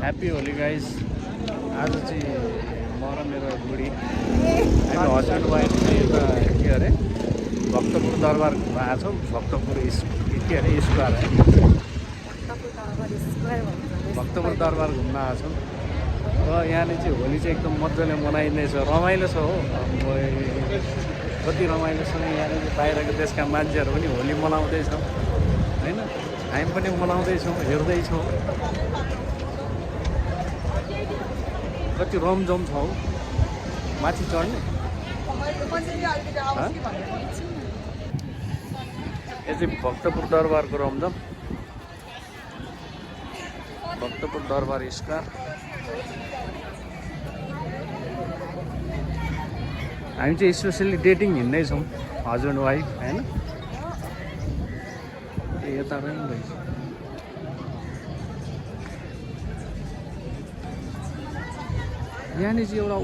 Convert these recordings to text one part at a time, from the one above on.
Happy Holi guys. आज चाहिँ म र मेरो बुढी हामी हस्बेन्ड वाइफ चाहिँ यता के अरे भक्तपुर दरबार घुम्न आएको छौँ। भक्तपुर के अरे स्क्वायर है, भक्तपुर दरबार घुम्न आएको छौँ। र यहाँले चाहिँ होली चाहिँ एकदम मजाले मनाइँदैछ, रमाइलो छ हो। कति रमाइलो छ यहाँले चाहिँ बाहिरको देशका मान्छेहरू पनि होली मनाउँदैछ होइन, हामी पनि मनाउँदैछौँ, हेर्दैछौँ। कति रमझम छ हौ। माथि चढ्ने यो चाहिँ भक्तपुर दरबारको रमझम, भक्तपुर दरबार स्क्वायर। हामी चाहिँ स्पेसल्ली डेटिङ हिँड्दैछौँ, हस्बेन्ड वाइफ होइन। यता पनि रहेछ यहाँनिर चाहिँ एउटा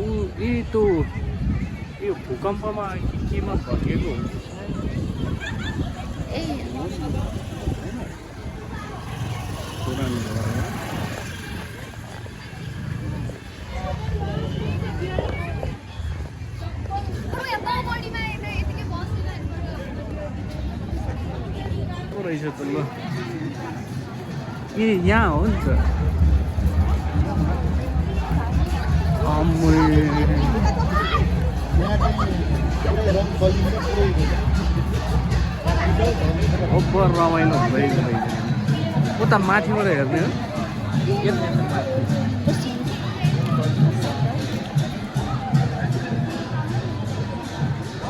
यो भूकम्पमा केमा भत्किएको पुरानो रहेछ त ल। ए यहाँ हो नि त। ओभर रमाइलो हुँदैछ। उता माथिबाट हेर्ने हो।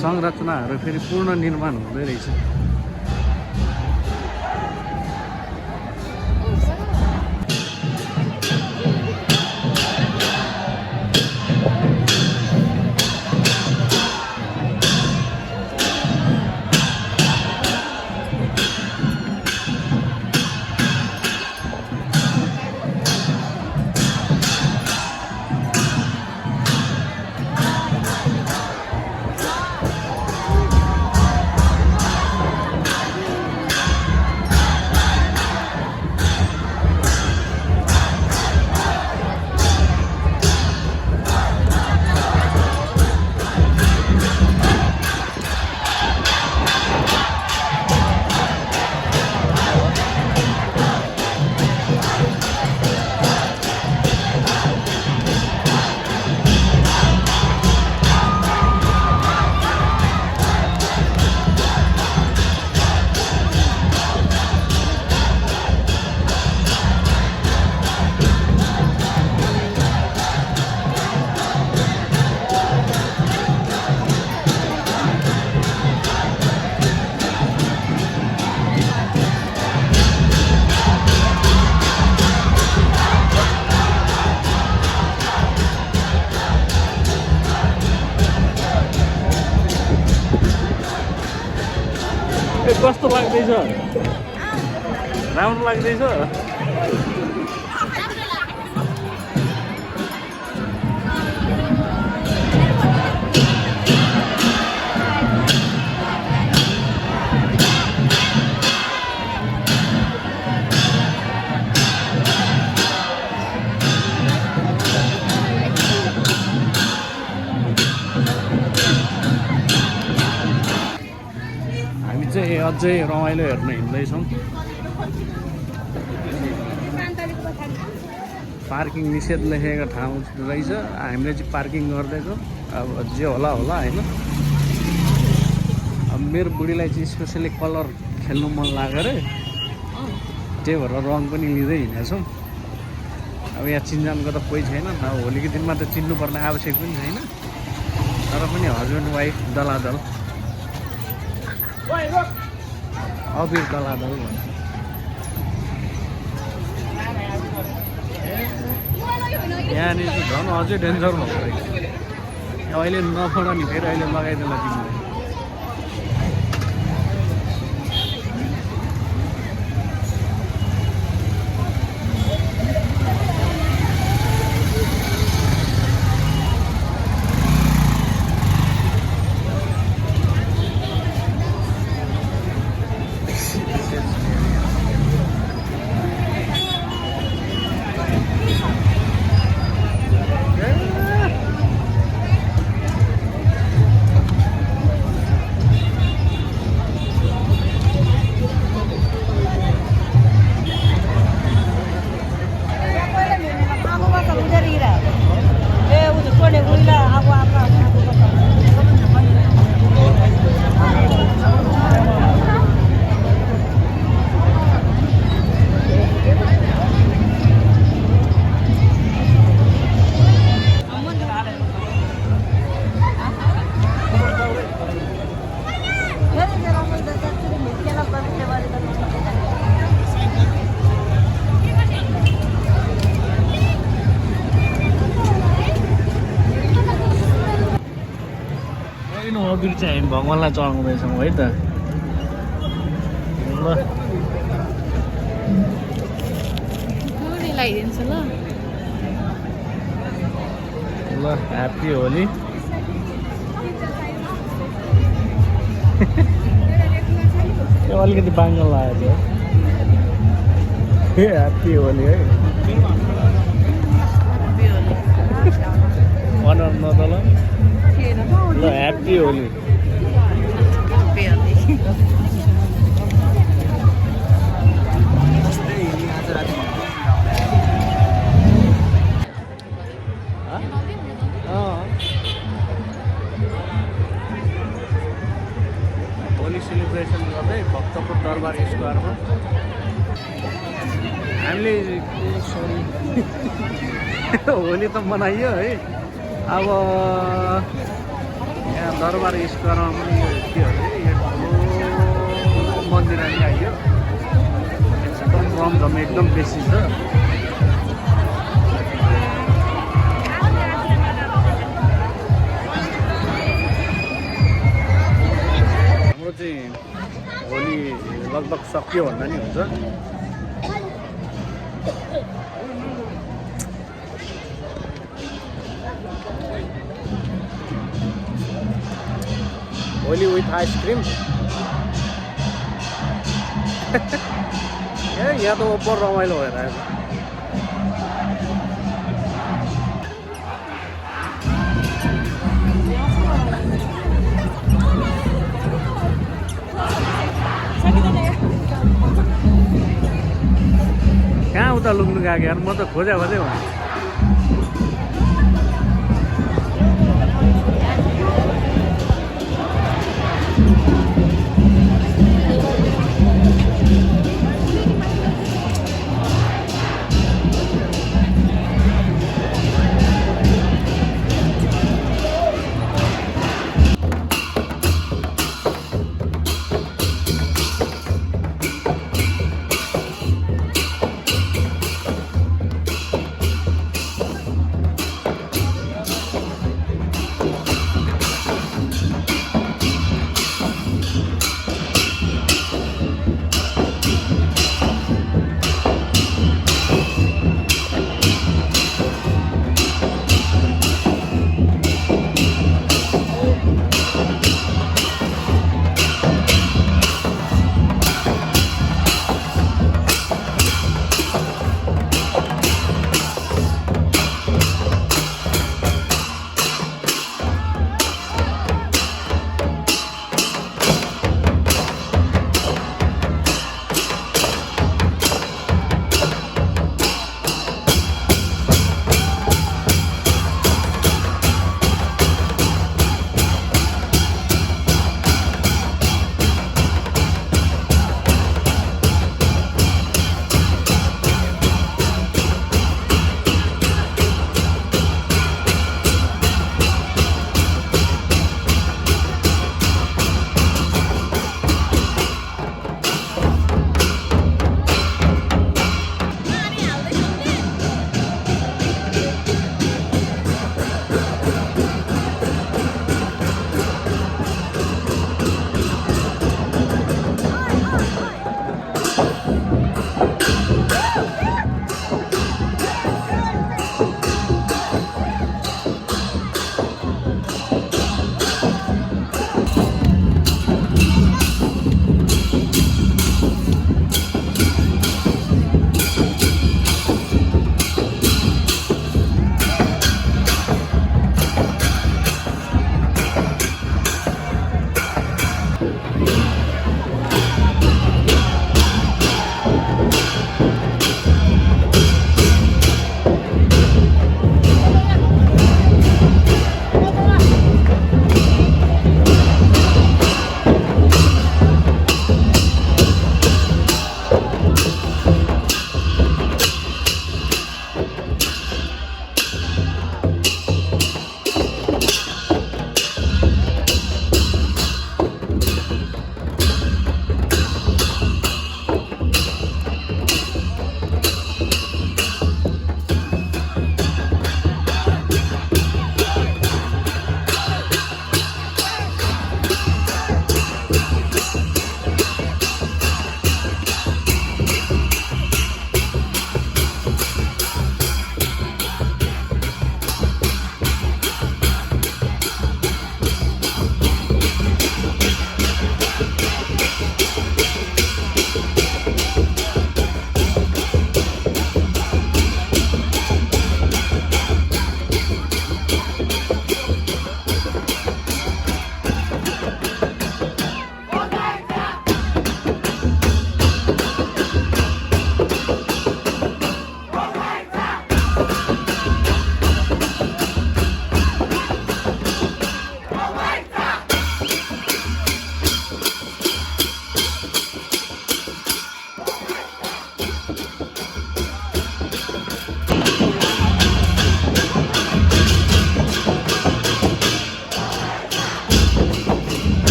संरचनाहरू फेरि पूर्ण निर्माण हुँदै रहेछ। कस्तो लाग्दैछ? राम्रो लाग्दैछ? अझै रमाइलो हेर्न हिँड्दैछौँ। पार्किङ निषेध लेखेको ठाउँ रहेछ, हामीले चाहिँ पार्किङ गर्दैछौँ। अब जे होला होला होइन। अब मेरो बुढीलाई चाहिँ स्पेसली कलर खेल्नु मन लाग्यो अरे, त्यही भएर रङ पनि लिँदै हिँडेछौँ। अब यहाँ चिनजानको त कोही छैन, होलीको दिनमा त चिन्नुपर्ने आवश्यक पनि छैन, तर पनि हस्बेन्ड वाइफ दलादल अबिर दलादल भन्छ। यहाँनिर चाहिँ झन् अझै डेन्जर भएको रहेछ। अहिले नफोड नि फेरि अहिले लगाइदेला तिमीले। अबिर चाहिँ हामी भगवान्लाई चढाउँदैछौँ है त ल लगाइदिन्छु ल ल ह्याप्पी होली यो अलिकति बाङ्गल लागेको छ ह्याप्पी होली है अनुहार नदल ल ह्याप्पी होली होली सेलिब्रेसन गर्दै भक्तपुर दरबार स्क्वायरमा हामीले सरी होली त मनाइयो है अब यहाँ दरबार स्क्वायरमा पनि यो के अरे यो ठुलो मन्दिर पनि आइयो एकदम रमझम एकदम बेसी छ हाम्रो चाहिँ होली लगभग सक्यो भन्दा नि हुन्छ होली विथ आइसक्रिम ए यहाँ त ओपर रमाइलो भएर आएको कहाँ उता लुक्नु गएको यार म त खोजे भने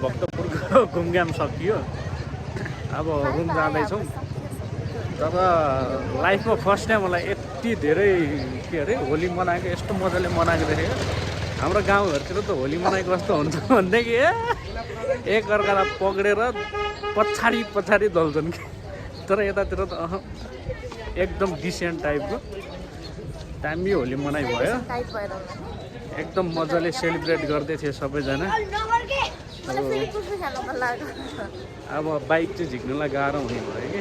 भक्तपुरको घुमघाम सकियो अब रुम जाँदैछौँ तर लाइफमा फर्स्ट टाइम मलाई यति धेरै के अरे होली मनाएको यस्तो मजाले मनाएको देखेँ हाम्रो गाउँघरतिर त होली मनाएको कस्तो हुन्छ भनेदेखि एकअर्कालाई पक्रेर पछाडि पछाडि दल्छन् कि तर यतातिर त एकदम डिसेन्ट टाइपको दामी होली मनाइ भयो एकदम मजाले सेलिब्रेट गर्दै थिए सबैजना अब बाइक चाहिँ झिक्नुलाई गाह्रो हुने भयो कि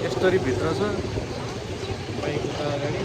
यस्तरी भित्र छ बाइक उता अगाडि